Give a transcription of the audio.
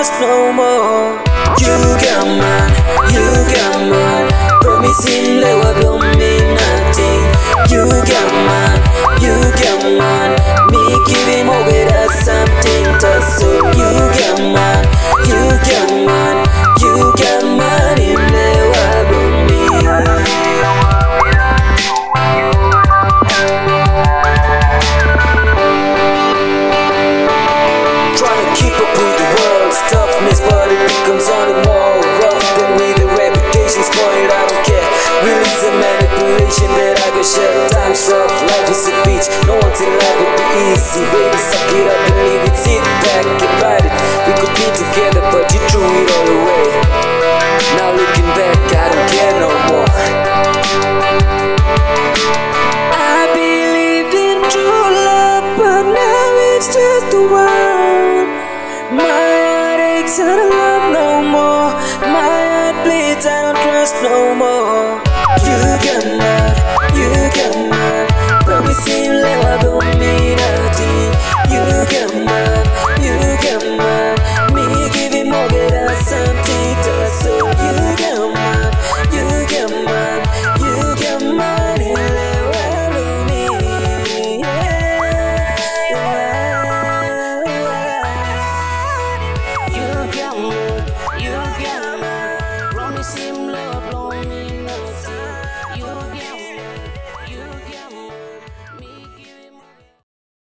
trust no more. You got mine, you got mine. Promising never will mean nothing. You got mine, you got mine. Me giving away that something to so. You got mine, you got mine, you got mine. In never will me. Trying to keep up with the world's toughness, but it becomes only more rough than with the reputation spoiled. I don't care. Release the manipulation that I can share. Time's rough, life is a beach. No one till life would be easy. Baby, suck it up and leave it. Sit back and ride it. We could be together, but you threw it all away. Now looking back, I don't care no more. I believed in true love, but now it's just a word. My heart aches, I don't love no more. My heart bleeds, I don't trust no more.